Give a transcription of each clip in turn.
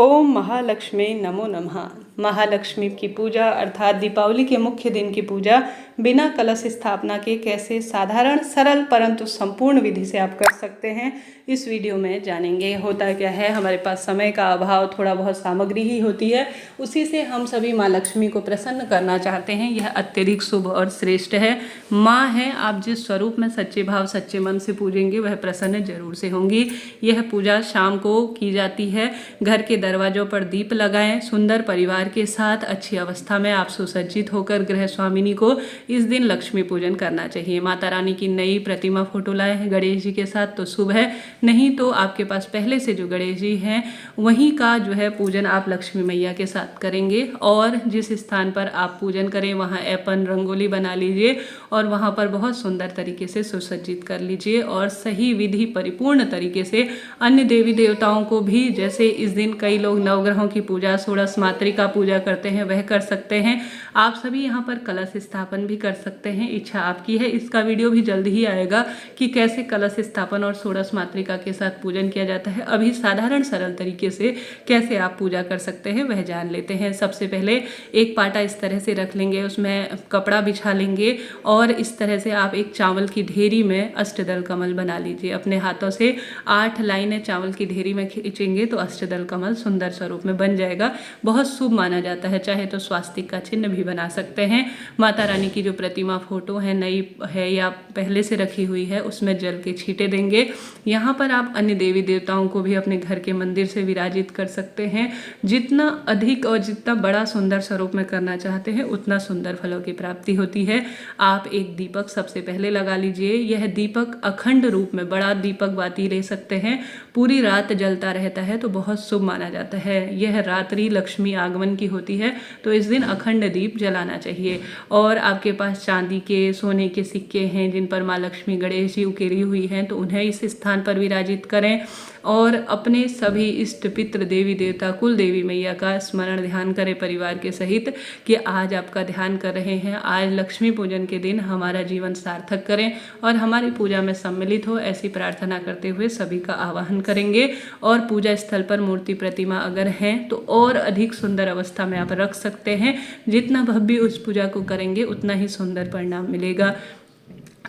ओम महालक्ष्मी नमो नमः। महालक्ष्मी की पूजा अर्थात दीपावली के मुख्य दिन की पूजा बिना कलश स्थापना के कैसे साधारण सरल परंतु संपूर्ण विधि से आप कर सकते हैं, इस वीडियो में जानेंगे। होता क्या है, हमारे पास समय का अभाव, थोड़ा बहुत सामग्री ही होती है, उसी से हम सभी माँ लक्ष्मी को प्रसन्न करना चाहते हैं। यह अत्यधिक शुभ और श्रेष्ठ है। माँ है, आप जिस स्वरूप में सच्चे भाव सच्चे मन से पूजेंगे वह प्रसन्न जरूर से होंगी। यह पूजा शाम को की जाती है। घर के दरवाजों पर दीप लगाएं। सुंदर परिवार के साथ अच्छी अवस्था में आप सुसज्जित होकर गृह स्वामिनी को इस दिन लक्ष्मी पूजन करना चाहिए। माता रानी की नई प्रतिमा फोटो लाए हैं गणेश जी के साथ तो शुभ है, नहीं तो आपके पास पहले से जो गणेश जी हैं वहीं का जो है पूजन आप लक्ष्मी मैया के साथ करेंगे। और जिस स्थान पर आप पूजन करें वहाँ ऐपन रंगोली बना लीजिए और वहाँ पर बहुत सुंदर तरीके से सुसज्जित कर लीजिए। और सही विधि परिपूर्ण तरीके से अन्य देवी देवताओं को भी, जैसे इस दिन कई लोग नवग्रहों की पूजा, षोडश मातृका पूजा करते हैं, वह कर सकते हैं। आप सभी यहाँ पर कलश स्थापन भी कर सकते हैं, इच्छा आपकी है। इसका वीडियो भी जल्द ही आएगा कि कैसे कलश स्थापन और षोडश मातृका के साथ पूजन किया जाता है। अभी साधारण सरल तरीके से कैसे आप पूजा कर सकते हैं वह जान लेते हैं। सबसे पहले एक पाटा इस तरह से रख लेंगे, उसमें कपड़ा बिछा लेंगे और इस तरह से आप एक चावल की ढेरी में अष्टदल कमल बना लीजिए। अपने हाथों से 8 लाइनें चावल की ढेरी में खींचेंगे तो अष्टदल कमल सुंदर स्वरूप में बन जाएगा। बहुत शुभ माना जाता है। चाहे तो स्वास्तिक का चिन्ह भी बना सकते हैं। माता रानी की जो प्रतिमा फोटो है, नई है या पहले से रखी हुई है, उसमें जल के छींटे देंगे। यहाँ पर आप अन्य देवी देवताओं को भी अपने घर के मंदिर से विराजित कर सकते हैं। जितना अधिक और जितना बड़ा सुंदर स्वरूप में करना चाहते हैं उतना सुंदर फलों की प्राप्ति होती है। आप एक दीपक सबसे पहले लगा लीजिए। यह दीपक अखंड रूप में, बड़ा दीपक बाती ले सकते हैं, पूरी रात जलता रहता है तो बहुत शुभ माना जाता है। यह रात्रि लक्ष्मी आगमन की होती है तो इस दिन अखंड दीप जलाना चाहिए। और आपके पास चांदी के, सोने के सिक्के हैं जिन पर माँ लक्ष्मी गणेश जी उकेरी हुई हैं तो उन्हें इस स्थान पर विराजित करें। और अपने सभी इष्ट पितृ देवी देवता कुल देवी मैया का स्मरण ध्यान करें परिवार के सहित कि आज आपका ध्यान कर रहे हैं, आज लक्ष्मी पूजन के दिन हमारा जीवन सार्थक करें और हमारी पूजा में सम्मिलित हो, ऐसी प्रार्थना करते हुए सभी का आवाहन करेंगे। और पूजा स्थल पर मूर्ति प्रतिमा अगर हैं तो और अधिक सुंदर अवस्था में आप रख सकते हैं। जितना भव्य उस पूजा को करेंगे उतना ही सुंदर परिणाम मिलेगा।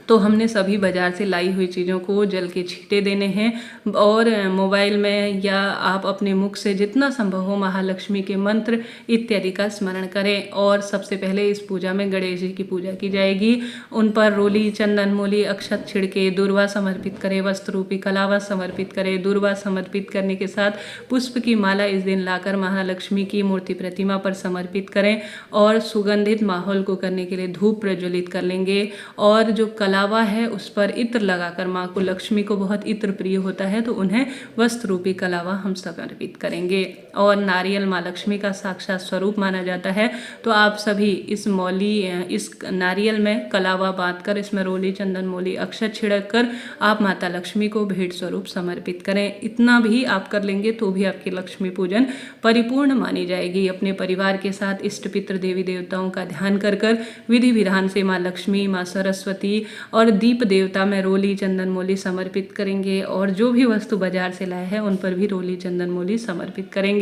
तो हमने सभी बाजार से लाई हुई चीज़ों को जल के छींटे देने हैं और मोबाइल में या आप अपने मुख से जितना संभव हो महालक्ष्मी के मंत्र इत्यादि का स्मरण करें। और सबसे पहले इस पूजा में गणेश जी की पूजा की जाएगी। उन पर रोली, चंदन, मूली, अक्षत छिड़के दूर्वा समर्पित करें, वस्त्र रूपी कलावा समर्पित करें। दूर्वा समर्पित करने के साथ पुष्प की माला इस दिन लाकर महालक्ष्मी की मूर्ति प्रतिमा पर समर्पित करें और सुगंधित माहौल को करने के लिए धूप प्रज्वलित कर लेंगे। और जो कलावा है उस पर इत्र लगाकर, माँ को लक्ष्मी को बहुत इत्र प्रिय होता है तो उन्हें वस्त्र रूपी कलावा हम समर्पित करेंगे। और नारियल माँ लक्ष्मी का साक्षात स्वरूप माना जाता है तो आप सभी इस नारियल में कलावा बांधकर इसमें रोली, चंदन, मूली, अक्षत छिड़क कर आप माता लक्ष्मी को भेंट स्वरूप समर्पित करें। इतना भी आप कर लेंगे तो भी आपकी लक्ष्मी पूजन परिपूर्ण मानी जाएगी। अपने परिवार के साथ इष्ट पितृ देवी देवताओं का ध्यान कर विधि विधान से माँ लक्ष्मी, माँ सरस्वती और दीप देवता में रोली, चंदन, मूली समर्पित करेंगे। और जो भी वस्तु बाजार से लाए हैं उन पर भी रोली, चंदन, मूली समर्पित करेंगे।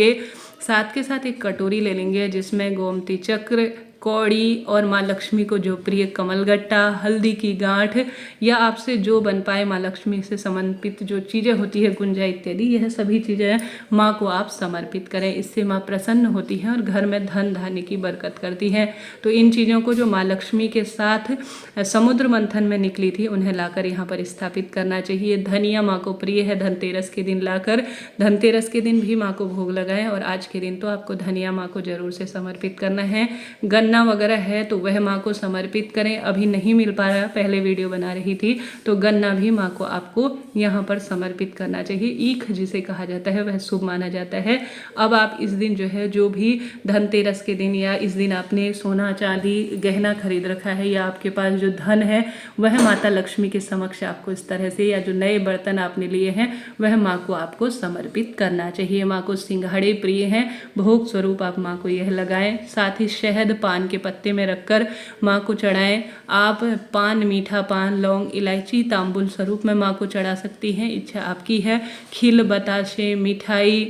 साथ के साथ एक कटोरी ले लेंगे जिसमें गोमती चक्र, कौड़ी और माँ लक्ष्मी को जो प्रिय कमलगट्टा, हल्दी की गांठ या आपसे जो बन पाए माँ लक्ष्मी से समर्पित जो चीज़ें होती है, गुंजा इत्यादि, यह सभी चीज़ें माँ को आप समर्पित करें। इससे माँ प्रसन्न होती हैं और घर में धन धान्य की बरकत करती हैं। तो इन चीज़ों को जो माँ लक्ष्मी के साथ समुद्र मंथन में निकली थी उन्हें लाकर यहाँ पर स्थापित करना चाहिए। धनिया माँ को प्रिय है, धनतेरस के दिन लाकर धनतेरस के दिन भी माँ को भोग लगाएं और आज के दिन तो आपको धनिया माँ को जरूर से समर्पित करना है। गन्ना वगैरह है तो वह माँ को समर्पित करें। अभी नहीं मिल पा रहा, पहले वीडियो बना रही थी तो गन्ना भी माँ को आपको यहाँ पर समर्पित करना चाहिए। ईख जिसे कहा जाता है वह शुभ माना जाता है। अब आप इस दिन जो है, जो भी धनतेरस के दिन या इस दिन आपने सोना चांदी गहना खरीद रखा है या आपके पास जो धन है वह माता लक्ष्मी के समक्ष आपको इस तरह से, या जो नए बर्तन आपने लिए हैं वह माँ को आपको समर्पित करना चाहिए। माँ को सिंघाड़े प्रिय हैं, भोग स्वरूप आप माँ को यह लगाएं। साथ ही शहद पान के पत्ते में रखकर माँ को चढ़ाएं। आप पान, मीठा पान, लौंग, इलायची तांबुल स्वरूप में माँ को चढ़ा सकती हैं, इच्छा आपकी है। खील, बताशे, मिठाई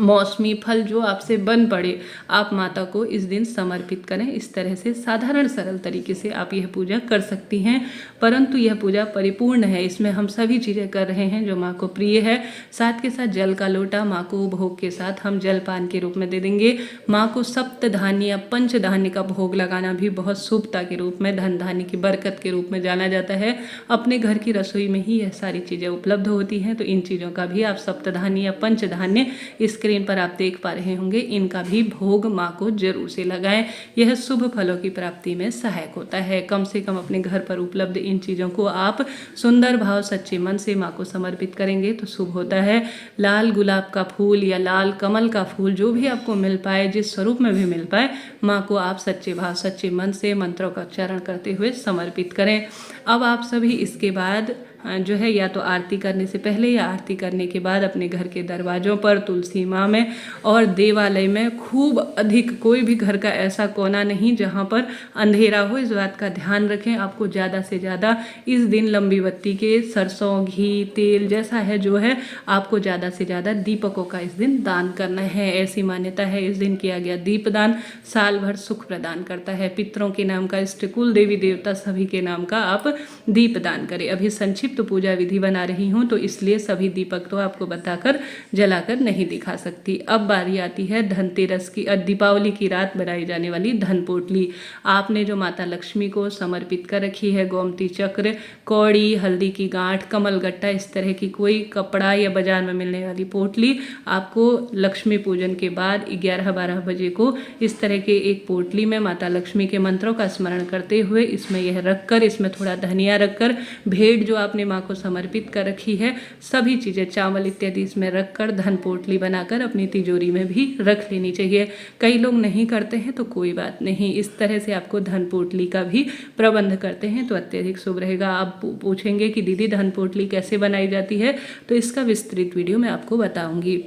मौसमी फल जो आपसे बन पड़े आप माता को इस दिन समर्पित करें। इस तरह से साधारण सरल तरीके से आप यह पूजा कर सकती हैं, परंतु यह पूजा परिपूर्ण है। इसमें हम सभी चीज़ें कर रहे हैं जो माँ को प्रिय है। साथ के साथ जल का लोटा माँ को भोग के साथ हम जलपान के रूप में दे देंगे। माँ को सप्त धान्य या पंच धान्य का भोग लगाना भी बहुत शुभता के रूप में, धन धान्य की बरकत के रूप में जाना जाता है। अपने घर की रसोई में ही यह सारी चीज़ें उपलब्ध होती हैं, तो इन चीज़ों का भी आप सप्त धान्य या पंच धान्य स्क्रीन पर आप देख पा रहे होंगे, इनका भी भोग माँ को जरूर से लगाएं। यह शुभ फलों की प्राप्ति में सहायक होता है। कम से कम अपने घर पर उपलब्ध इन चीज़ों को आप सुंदर भाव सच्चे मन से माँ को समर्पित करेंगे तो शुभ होता है। लाल गुलाब का फूल या लाल कमल का फूल जो भी आपको मिल पाए, जिस स्वरूप में भी मिल पाए, माँ को आप सच्चे भाव सच्चे मन से मंत्रों का उच्चारण करते हुए समर्पित करें। अब आप सभी इसके बाद जो है या तो आरती करने से पहले या आरती करने के बाद अपने घर के दरवाज़ों पर, तुलसी माँ में और देवालय में खूब अधिक, कोई भी घर का ऐसा कोना नहीं जहाँ पर अंधेरा हो, इस बात का ध्यान रखें। आपको ज़्यादा से ज़्यादा इस दिन लंबी बत्ती के, सरसों, घी, तेल जैसा है जो है, आपको ज़्यादा से ज़्यादा दीपकों का इस दिन दान करना है। ऐसी मान्यता है इस दिन किया गया दीपदान साल भर सुख प्रदान करता है। पितरों के नाम का, इष्ट कुल देवी देवता सभी के नाम का आप दीपदान करें। अभी संक्षिप्त तो पूजा विधि बना रही हूँ तो इसलिए सभी दीपक तो आपको बताकर जलाकर नहीं दिखा सकती। अब बारी आती है धनतेरस की, दीपावली की रात बनाई जाने वाली धन पोटली। आपने जो माता लक्ष्मी को समर्पित कर रखी है गोमती चक्र, कौड़ी, हल्दी की गांठ, कमल गट्टा, इस तरह की कोई कपड़ा या बाजार में मिलने वाली पोटली, आपको लक्ष्मी पूजन के बाद 11-12 बजे को इस तरह के एक पोटली में माता लक्ष्मी के मंत्रों का स्मरण करते हुए इसमें यह रखकर, इसमें थोड़ा धनिया रखकर, भेंट जो आपने माँ को समर्पित कर रखी है सभी चीज़ें, चावल इत्यादि इसमें रखकर धन पोटली बनाकर अपनी तिजोरी में भी रख लेनी चाहिए। कई लोग नहीं करते हैं तो कोई बात नहीं, इस तरह से आपको धन पोटली का भी प्रबंध करते हैं तो अत्यधिक शुभ रहेगा। आप पूछेंगे कि दीदी धन पोटली कैसे बनाई जाती है, तो इसका विस्तृत वीडियो मैं आपको बताऊंगी।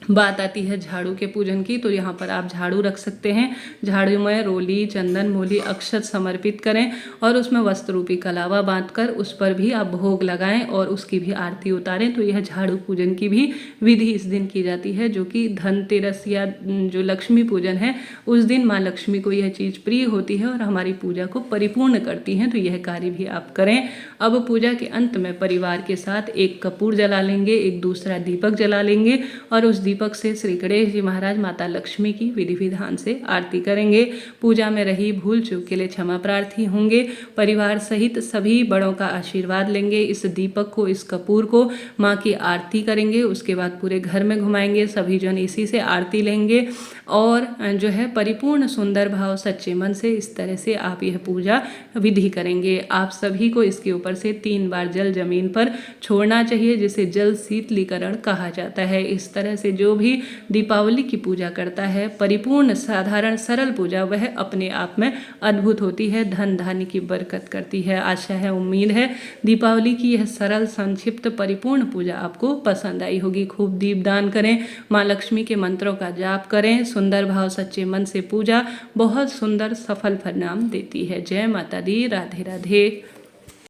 बात आती है झाड़ू के पूजन की, तो यहाँ पर आप झाड़ू रख सकते हैं। झाड़ू में रोली, चंदन, मूली, अक्षत समर्पित करें और उसमें वस्त्र रूपी कलावा बांधकर उस पर भी आप भोग लगाएं और उसकी भी आरती उतारें। तो यह झाड़ू पूजन की भी विधि इस दिन की जाती है, जो कि धनतेरस या जो लक्ष्मी पूजन है उस दिन माँ लक्ष्मी को यह चीज़ प्रिय होती है और हमारी पूजा को परिपूर्ण करती हैं। तो यह कार्य भी आप करें। अब पूजा के अंत में परिवार के साथ एक कपूर जला लेंगे, एक दूसरा दीपक जला लेंगे और उस दीपक से श्री गणेश जी महाराज, माता लक्ष्मी की विधि विधान से आरती करेंगे। पूजा में रही भूल चूक के लिए क्षमा प्रार्थी होंगे। परिवार सहित सभी बड़ों का आशीर्वाद लेंगे। इस दीपक को, इस कपूर को माँ की आरती करेंगे, उसके बाद पूरे घर में घुमाएंगे, सभी जन इसी से आरती लेंगे और जो है परिपूर्ण सुंदर भाव सच्चे मन से इस तरह से आप यह पूजा विधि करेंगे। आप सभी को इसके ऊपर से 3 बार जल जमीन पर छोड़ना चाहिए, जिसे जल शीतलीकरण कहा जाता है। इस तरह से जो भी दीपावली की पूजा करता है, परिपूर्ण साधारण सरल पूजा, वह अपने आप में अद्भुत होती है, धन धान्य की बरकत करती है। आशा है, उम्मीद है दीपावली की यह सरल संक्षिप्त परिपूर्ण पूजा आपको पसंद आई होगी। खूब दीपदान करें, माँ लक्ष्मी के मंत्रों का जाप करें, सुंदर भाव सच्चे मन से पूजा बहुत सुंदर सफल परिणाम देती है। जय माता दी, राधे राधे।